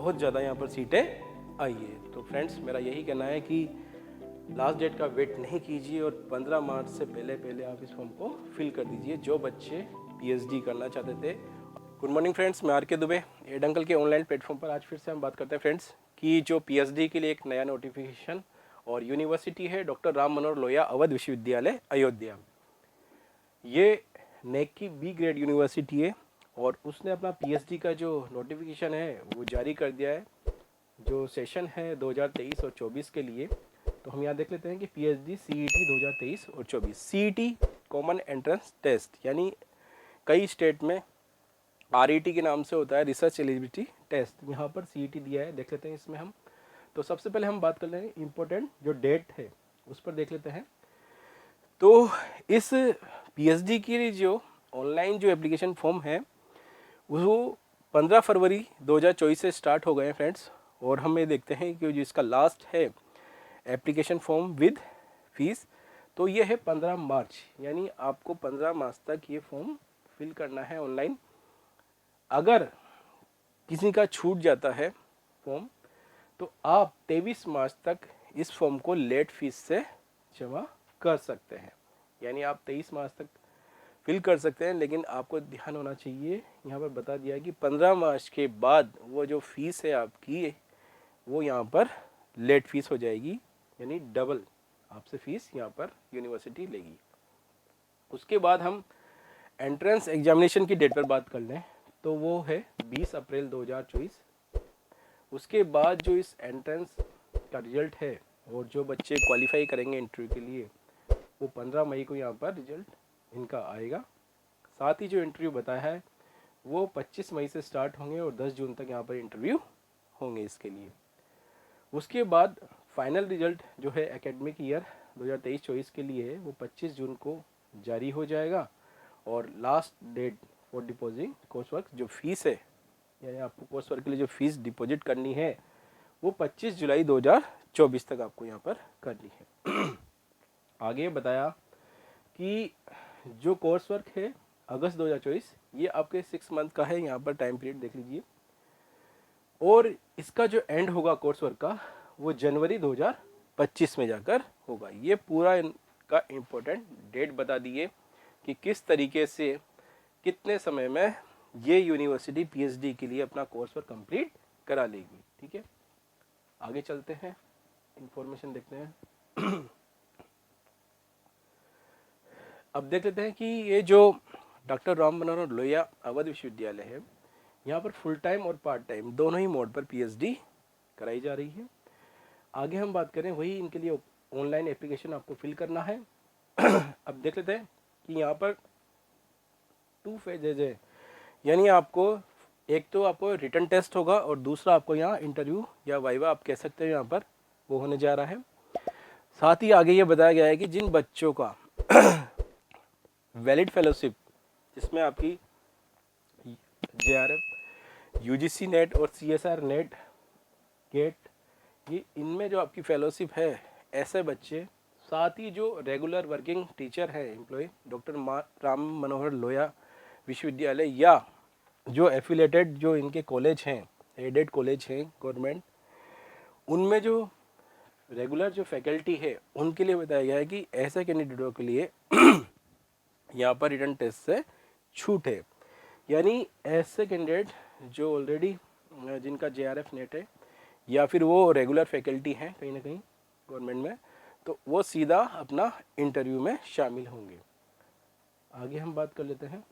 बहुत ज़्यादा यहाँ पर सीटें आई है। तो फ्रेंड्स मेरा यही कहना है कि लास्ट डेट का वेट नहीं कीजिए और 15 मार्च से पहले पहले आप इस फॉर्म को फिल कर दीजिए जो बच्चे पीएचडी करना चाहते थे। गुड मॉर्निंग फ्रेंड्स, मैं आर के दुबे, एड अंकल के ऑनलाइन प्लेटफॉर्म पर आज फिर से हम बात करते हैं फ्रेंड्स कि जो पीएचडी के लिए एक नया नोटिफिकेशन और यूनिवर्सिटी है डॉक्टर राम मनोहर लोहिया अवध विश्वविद्यालय अयोध्या। ये नेक की बी ग्रेड यूनिवर्सिटी है और उसने अपना पीएचडी का जो नोटिफिकेशन है वो जारी कर दिया है। जो सेशन है 2023 और 24 के लिए, तो हम यहाँ देख लेते हैं कि पीएचडी सीईटी 2023 और 24 सीईटी कॉमन एंट्रेंस टेस्ट, यानी कई स्टेट में आरईटी के नाम से होता है रिसर्च एलिजिबिलिटी टेस्ट, यहाँ पर सीईटी दिया है। देख लेते हैं इसमें हम। तो सबसे पहले हम बात कर लेंगे इम्पोर्टेंट जो डेट है उस पर देख लेते हैं। तो इस पीएचडी की जो ऑनलाइन जो एप्लीकेशन फॉर्म है वो 15 फरवरी 2024 से स्टार्ट हो गए हैं फ्रेंड्स। और हम ये देखते हैं कि जो इसका लास्ट है एप्लीकेशन फॉर्म विद फीस, तो ये है 15 मार्च, यानी आपको 15 मार्च तक ये फॉर्म फिल करना है ऑनलाइन। अगर किसी का छूट जाता है फॉर्म तो आप 23 मार्च तक इस फॉर्म को लेट फीस से जमा कर सकते हैं, यानी आप 23 मार्च तक फिल कर सकते हैं। लेकिन आपको ध्यान होना चाहिए, यहाँ पर बता दिया है कि 15 मार्च के बाद वो जो फीस है आपकी वो यहाँ पर लेट फीस हो जाएगी, यानी डबल आपसे फीस यहाँ पर यूनिवर्सिटी लेगी। उसके बाद हम एंट्रेंस एग्जामिनेशन की डेट पर बात कर लें तो वो है 20 अप्रैल 2024। उसके बाद जो इस एंट्रेंस का रिजल्ट है और जो बच्चे क्वालिफाई करेंगे इंटरव्यू के लिए वो 15 मई को यहाँ पर रिजल्ट इनका आएगा। साथ ही जो इंटरव्यू बताया है वो 25 मई से स्टार्ट होंगे और 10 जून तक यहाँ पर इंटरव्यू होंगे इसके लिए। उसके बाद फाइनल रिजल्ट जो है एकेडमिक ईयर 2023-24 के लिए वो 25 जून को जारी हो जाएगा और last date for depositing course work जो फीस है, यानी आपको कोर्स वर्क के लिए जो फीस डिपॉजिट करनी है वो 25 जुलाई 2024 तक आपको यहाँ पर करनी है। आगे बताया कि जो कोर्स वर्क है अगस्त 2024 ये आपके 6 मंथ का है, यहाँ पर टाइम पीरियड देख लीजिए। और इसका जो एंड होगा कोर्स वर्क का वो जनवरी 2025 में जाकर होगा। ये पूरा इनका इम्पोर्टेंट डेट बता दिए कि किस तरीके से कितने समय में ये यूनिवर्सिटी पीएचडी के लिए अपना कोर्स वर्क कंप्लीट करा लेगी। ठीक है, आगे चलते हैं, इंफॉर्मेशन देखते हैं। अब देख लेते हैं कि ये जो डॉक्टर राम मनोहर लोहिया अवध विश्वविद्यालय है यहाँ पर फुल टाइम और पार्ट टाइम दोनों ही मोड पर पीएचडी कराई जा रही है। आगे हम बात करें वही इनके लिए ऑनलाइन एप्लीकेशन आपको फिल करना है। अब देख लेते हैं कि यहाँ पर 2 फेजेज है, यानी आपको एक तो आपको रिटन टेस्ट होगा और दूसरा आपको यहाँ इंटरव्यू या वाइवा आप कह सकते हैं यहाँ पर वो होने जा रहा है। साथ ही आगे ये बताया गया है कि जिन बच्चों का वैलिड फेलोशिप जिसमें आपकी जेआरएफ, यूजीसी नेट और सीएसआर नेट गेट, ये इनमें जो आपकी फेलोशिप है ऐसे बच्चे, साथ ही जो रेगुलर वर्किंग टीचर है एम्प्लॉय डॉक्टर राम मनोहर लोहिया विश्वविद्यालय या जो एफिलेटेड जो इनके कॉलेज हैं, एडेड कॉलेज हैं गवर्नमेंट, उनमें जो रेगुलर जो फैकल्टी है उनके लिए बताया गया है कि ऐसे कैंडिडेटों के लिए यहाँ पर रिटन टेस्ट से छूट है। यानी ऐसे कैंडिडेट जो ऑलरेडी जिनका जेआरएफ नेट है या फिर वो रेगुलर फैकल्टी हैं कहीं ना कहीं गवर्नमेंट में, तो वो सीधा अपना इंटरव्यू में शामिल होंगे। आगे हम बात कर लेते हैं।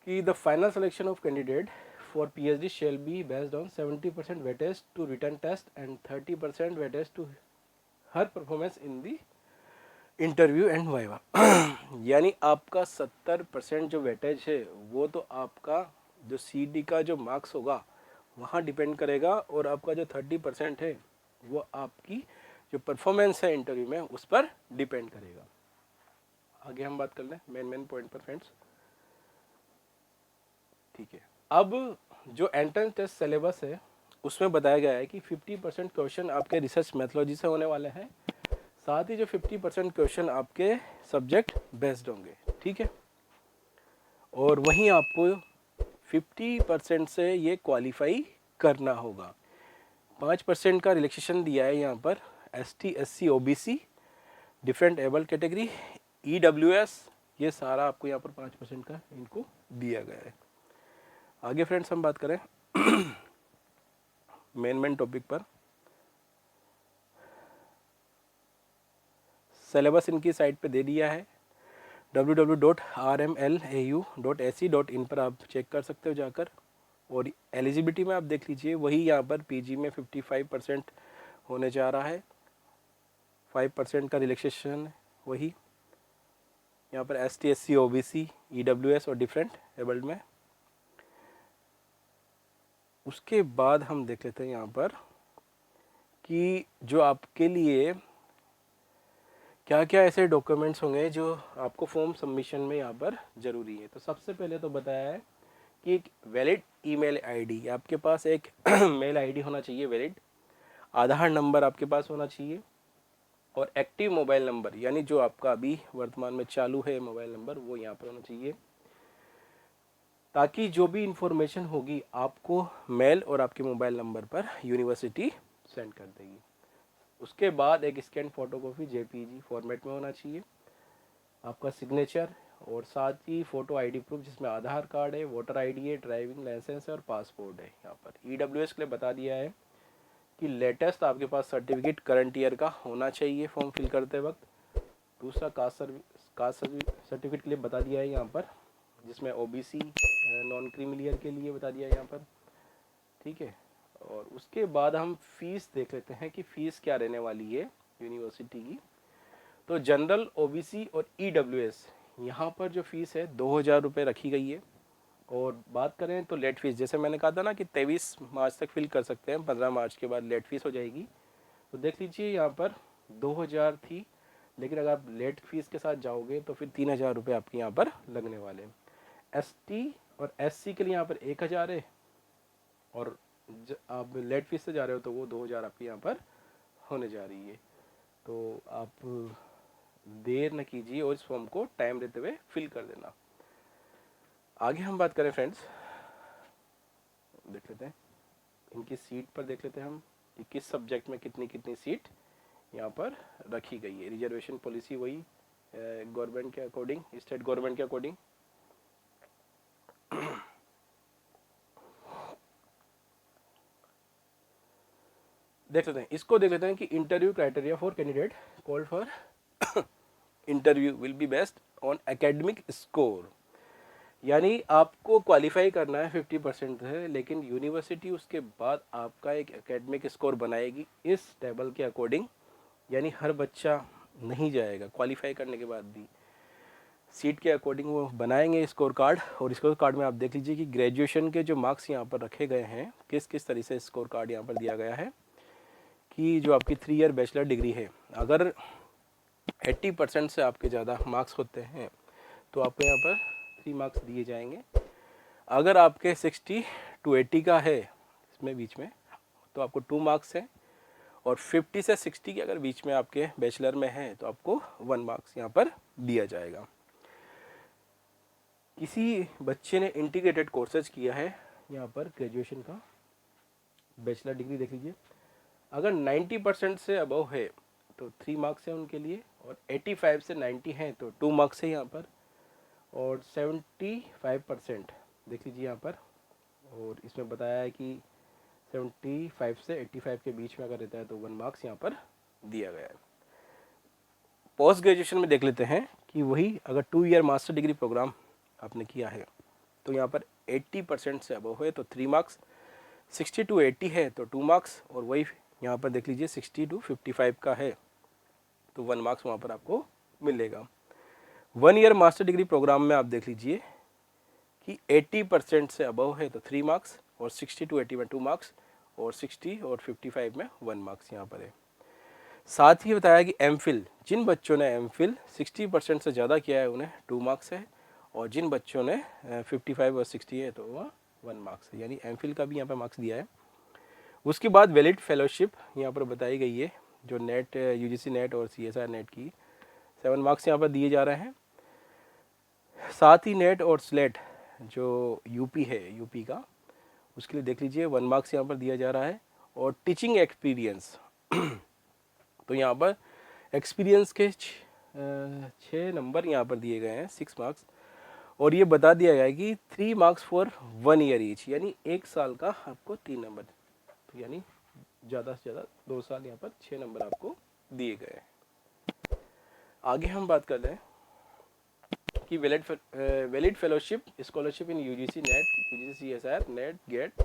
कि the final selection of candidate for PhD shall be based on 70% weightage to written test and 30% weightage to her performance in the interview and viva. यानी आपका 70% जो वेटेज है वो तो आपका जो सीडी का जो मार्क्स होगा वहाँ डिपेंड करेगा और आपका जो 30% है वो आपकी जो परफॉर्मेंस है इंटरव्यू में उस पर डिपेंड करेगा। आगे हम बात कर लें मेन पॉइंट पर फ्रेंड्स। ठीक है, अब जो एंट्रेंस टेस्ट सिलेबस है उसमें बताया गया है कि 50% क्वेश्चन आपके रिसर्च मैथोलॉजी से होने वाले हैं, साथ ही जो 50% क्वेश्चन आपके सब्जेक्ट बेस्ड होंगे। ठीक है, और वहीं आपको 50% से ये क्वालिफाई करना होगा। 5% का रिलैक्सेशन दिया है यहाँ पर ST SC OBC, different able category, EWS, ये सारा आपको यहाँ पर 5% का इनको दिया गया है। आगे फ्रेंड्स हम बात करें मेन टॉपिक पर। सिलेबस इनकी साइट पे दे दिया है, www.rmlau.ac.in पर आप चेक कर सकते हो जाकर। और एलिजिबिलिटी में आप देख लीजिए, वही यहाँ पर PG में 55% होने जा रहा है, 5% का रिलैक्सेशन वही यहाँ पर ST SC OBC EWS और डिफरेंट एबल्ड में। उसके बाद हम देख लेते हैं यहाँ पर कि जो आपके लिए क्या क्या ऐसे डॉक्यूमेंट्स होंगे जो आपको फॉर्म सबमिशन में यहाँ पर ज़रूरी है। तो सबसे पहले तो बताया है कि एक वैलिड ईमेल आईडी, आपके पास एक मेल आईडी होना चाहिए वैलिड, आधार नंबर आपके पास होना चाहिए, और एक्टिव मोबाइल नंबर, यानी जो आपका अभी वर्तमान में चालू है मोबाइल नंबर, वो यहाँ पर होना चाहिए, ताकि जो भी इंफॉर्मेशन होगी आपको मेल और आपके मोबाइल नंबर पर यूनिवर्सिटी सेंड कर देगी। उसके बाद एक स्कैन फोटोकॉपी JPG फॉर्मेट में होना चाहिए, आपका सिग्नेचर, और साथ ही फ़ोटो ID प्रूफ जिसमें आधार कार्ड है, वोटर ID है, ड्राइविंग लाइसेंस है और पासपोर्ट है। यहाँ पर EWS के लिए बता दिया है कि लेटेस्ट आपके पास सर्टिफिकेट करंट ईयर का होना चाहिए फॉर्म फिल करते वक्त। दूसरा कास्ट सर्टिफिकेट के लिए बता दिया है यहाँ पर, जिसमें OBC नॉन क्रीमिलियर के लिए बता दिया है यहाँ पर, ठीक है। और उसके बाद हम फीस देख लेते हैं कि फ़ीस क्या रहने वाली है यूनिवर्सिटी की। तो जनरल OBC और EWS यहाँ पर जो फ़ीस है 2000 रुपये रखी गई है। और बात करें तो लेट फीस, जैसे मैंने कहा था ना कि 23 मार्च तक फिल कर सकते हैं, 15 मार्च के बाद लेट फीस हो जाएगी। तो देख लीजिए यहाँ पर 2000 थी, लेकिन अगर आप लेट फीस के साथ जाओगे तो फिर 3000 रुपये आपके यहाँ पर लगने वाले हैं। ST और SC के लिए यहाँ पर 1000 है, और आप लेट फीस से जा रहे हो तो वो 2000 आपके यहाँ पर होने जा रही है। तो आप देर न कीजिए और इस फॉर्म को टाइम देते हुए फिल कर देना। आगे हम बात करें फ्रेंड्स, देख लेते हैं इनकी सीट पर, देख लेते हैं हम कि किस सब्जेक्ट में कितनी कितनी सीट यहाँ पर रखी गई है। रिजर्वेशन पॉलिसी वही गवर्नमेंट के अकॉर्डिंग, स्टेट गवर्नमेंट के अकॉर्डिंग। देख लेते हैं, इसको देख लेते हैं कि interview criteria for candidate called for interview will be based on academic score. यानी आपको क्वालिफाई करना है 50% है, लेकिन यूनिवर्सिटी उसके बाद आपका एक एकेडमिक स्कोर बनाएगी इस टेबल के अकॉर्डिंग। यानी हर बच्चा नहीं जाएगा क्वालिफाई करने के बाद भी, सीट के अकॉर्डिंग वो बनाएंगे स्कोर कार्ड। और स्कोर कार्ड में आप देख लीजिए कि ग्रेजुएशन के जो मार्क्स यहाँ पर रखे गए हैं, किस किस तरह से स्कोर कार्ड यहाँ पर दिया गया है कि जो आपकी 3 ईयर बैचलर डिग्री है, अगर 80% से आपके ज़्यादा मार्क्स होते हैं तो आपको यहाँ पर 3 मार्क्स दिए जाएंगे। अगर आपके 60 to 80 का है इसमें बीच में, तो आपको 2 मार्क्स हैं। और 50 से 60 के अगर बीच में आपके बैचलर में है तो आपको 1 मार्क्स यहाँ पर दिया जाएगा। किसी बच्चे ने इंटीग्रेटेड कोर्सेज किया है यहाँ पर ग्रेजुएशन का, बैचलर डिग्री देख लीजिए, अगर 90% से अबव है तो 3 मार्क्स है उनके लिए, और 85 से 90 हैं तो 2 मार्क्स है यहाँ पर, और 75% देख लीजिए यहाँ पर। और इसमें बताया है कि 75 से 85 के बीच में अगर रहता है तो 1 मार्क्स यहाँ पर दिया गया है। पोस्ट ग्रेजुएशन में देख लेते हैं कि वही अगर 2 ईयर मास्टर डिग्री प्रोग्राम आपने किया है तो यहाँ पर 80% से अबव है तो 3 मार्क्स, 60 to 80 है तो 2 मार्क्स, और वही यहाँ पर देख लीजिए 60 to 55 का है तो 1 मार्क्स वहाँ पर आपको मिलेगा। 1 ईयर मास्टर डिग्री प्रोग्राम में आप देख लीजिए कि 80% से अबव है तो 3 मार्क्स, और 60 to 80 में 2 मार्क्स, और 60 और 55 में 1 मार्क्स यहाँ पर है। साथ ही बताया कि एमफिल, जिन बच्चों ने एमफिल 60% से ज़्यादा किया है उन्हें 2 मार्क्स है, और जिन बच्चों ने 55 और 60 है तो वह 1 मार्क्स है, यानी एमफिल का भी यहाँ पर मार्क्स दिया है। उसके बाद वैलिड फेलोशिप यहाँ पर बताई गई है, जो नेट UGC नेट और CSR नेट की 7 मार्क्स यहाँ पर दिए जा रहे हैं। साथ ही नेट और स्लेट जो यूपी है, यूपी का, उसके लिए देख लीजिए 1 मार्क्स यहाँ पर दिया जा रहा है। और टीचिंग एक्सपीरियंस तो यहाँ पर एक्सपीरियंस के 6 नंबर यहाँ पर दिए गए हैं, 6 मार्क्स। और ये बता दिया गया है कि 3 मार्क्स फॉर 1 ईयर ईच, यानी 1 साल का आपको 3 नंबर, तो यानी ज़्यादा से ज़्यादा 2 साल यहाँ पर 6 नंबर आपको दिए गए हैं। आगे हम बात कर रहे हैं कि valid fellowship scholarship in UGC NET, UGC CSIR NET GATE,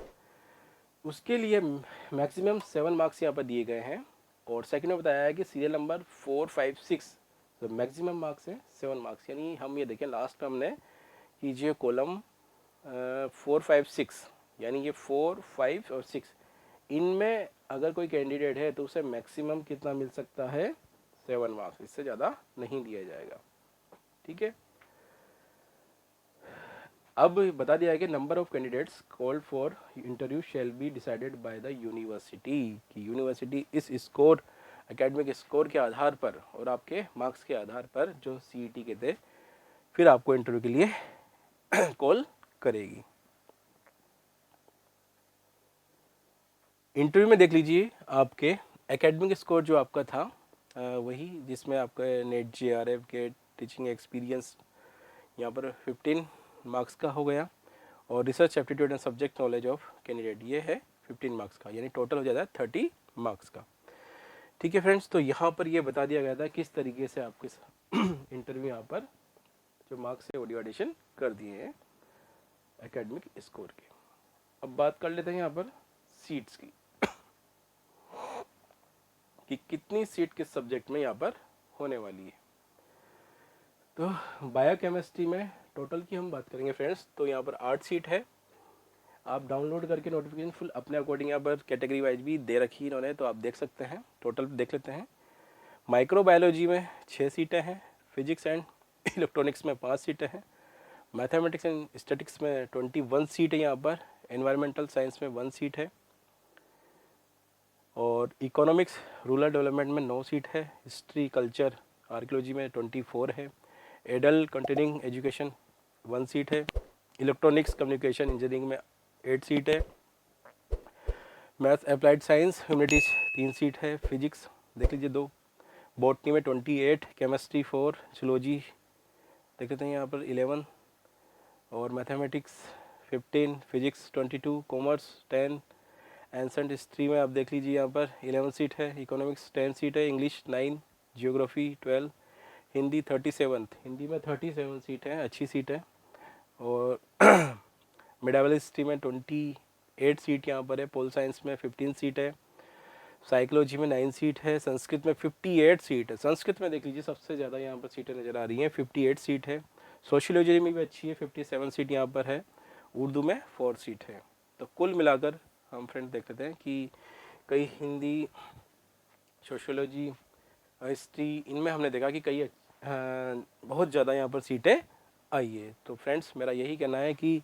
उसके लिए मैक्सिमम 7 मार्क्स यहाँ पर दिए गए हैं। और सेकंड में बताया है कि सीरियल नंबर 4, 5, 6, तो मैक्सिमम मार्क्स है 7 मार्क्स। यानी हम ये देखें लास्ट में हमने कि जो कॉलम 4, 5, 6, यानी ये 4, 5 और 6, इनमें अगर कोई कैंडिडेट है तो उसे मैक्सिमम कितना मिल सकता है, 7 मार्क्स, इससे ज़्यादा नहीं दिया जाएगा। ठीक है, अब बता दिया है कि number of candidates called for interview shall be decided by the university, कि यूनिवर्सिटी इस स्कोर, एकेडमिक स्कोर के आधार पर और आपके मार्क्स के आधार पर जो सीईटी के थे फिर आपको इंटरव्यू के लिए कॉल करेगी। इंटरव्यू में देख लीजिए आपके एकेडमिक स्कोर जो आपका था वही, जिसमें आपका NET JRF GATE teaching experience यहाँ पर 15 मार्क्स का हो गया, और research aptitude and subject knowledge of candidate ये है 15 मार्क्स का, यानी टोटल हो जाता है 30 मार्क्स का। ठीक है फ्रेंड्स, तो यहाँ पर ये बता दिया गया था किस तरीके से आपके इंटरव्यू यहाँ पर जो मार्क्स है वो डिवाइडेशन कर दिए हैं एकेडमिक स्कोर के। अब बात कर लेते हैं यहाँ पर सीट्स की कि कितनी सीट किस सब्जेक्ट में यहाँ पर होने वाली है। तो बायोकेमिस्ट्री में टोटल की हम बात करेंगे फ्रेंड्स, तो यहाँ पर 8 सीट है। आप डाउनलोड करके नोटिफिकेशन फुल अपने अकॉर्डिंग यहाँ पर कैटेगरी वाइज भी दे रखी इन्होंने, तो आप देख सकते हैं। टोटल देख लेते हैं। माइक्रोबायोलॉजी में 6 सीटें हैं, फिजिक्स एंड इलेक्ट्रॉनिक्स में 5 सीटें हैं, मैथमेटिक्स एंड स्टैटिक्स में 21 सीट है यहाँ पर, एनवायरमेंटल साइंस में 1 सीट है, और इकोनॉमिक्स रूरल डेवलपमेंट में 9 सीट है, हिस्ट्री कल्चर आर्कियोलॉजी में 24 है, एडल्ट कंटिन्यूइंग एजुकेशन 1 सीट है, इलेक्ट्रॉनिक्स कम्युनिकेशन इंजीनियरिंग में 8 सीट है, maths applied science humanities 3 seat है, फिजिक्स देख लीजिए 2, बॉटनी में 28, केमिस्ट्री 4, जूलॉजी देख लेते हैं यहाँ पर 11, और mathematics 15, physics 22, commerce 10, ancient history में आप देख लीजिए यहाँ पर 11 सीट है, इकोनॉमिक्स 10 सीट है, इंग्लिश 9, जियोग्राफी 12, हिंदी 37, हिंदी में 37 सीट है, अच्छी सीट है, और मिडावल हिस्ट्री में 28 सीट यहाँ पर है, पोल साइंस में 15 सीट है, साइकोलॉजी में 9 सीट है, संस्कृत में 58 सीट है। संस्कृत में देख लीजिए सबसे ज़्यादा यहाँ पर सीटें नज़र आ रही हैं, 58 सीट है। सोशियोलॉजी में भी अच्छी है, 57 सीट यहाँ पर है, उर्दू में 4 सीट है। तो कुल मिलाकर हम फ्रेंड देख लेते हैं कि कई हिंदी, सोशियोलॉजी, हिस्ट्री, इनमें हमने देखा कि कई बहुत ज़्यादा यहाँ पर सीटें आई है। तो फ्रेंड्स मेरा यही कहना है कि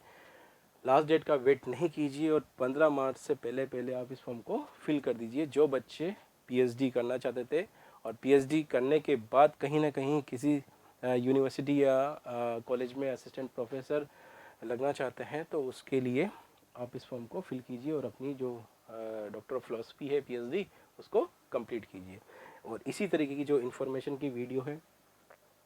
लास्ट डेट का वेट नहीं कीजिए और 15 मार्च से पहले पहले आप इस फॉर्म को फिल कर दीजिए। जो बच्चे पीएचडी करना चाहते थे और पीएचडी करने के बाद कहीं ना कहीं किसी यूनिवर्सिटी या कॉलेज में असिस्टेंट प्रोफेसर लगना चाहते हैं, तो उसके लिए आप इस फॉर्म को फिल कीजिए और अपनी जो डॉक्टर ऑफ फिलॉसफी है पीएचडी उसको कंप्लीट कीजिए। और इसी तरीके की जो इन्फॉर्मेशन की वीडियो है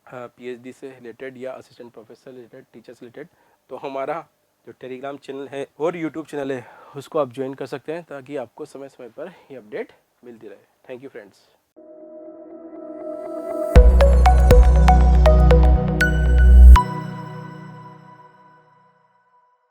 पीएचडी से रिलेटेड या असिस्टेंट प्रोफेसर रिलेटेड, टीचर से रिलेटेड, तो हमारा जो टेलीग्राम चैनल है और यूट्यूब चैनल है उसको आप ज्वाइन कर सकते हैं, ताकि आपको समय समय पर ये अपडेट मिलती रहे। Thank you friends.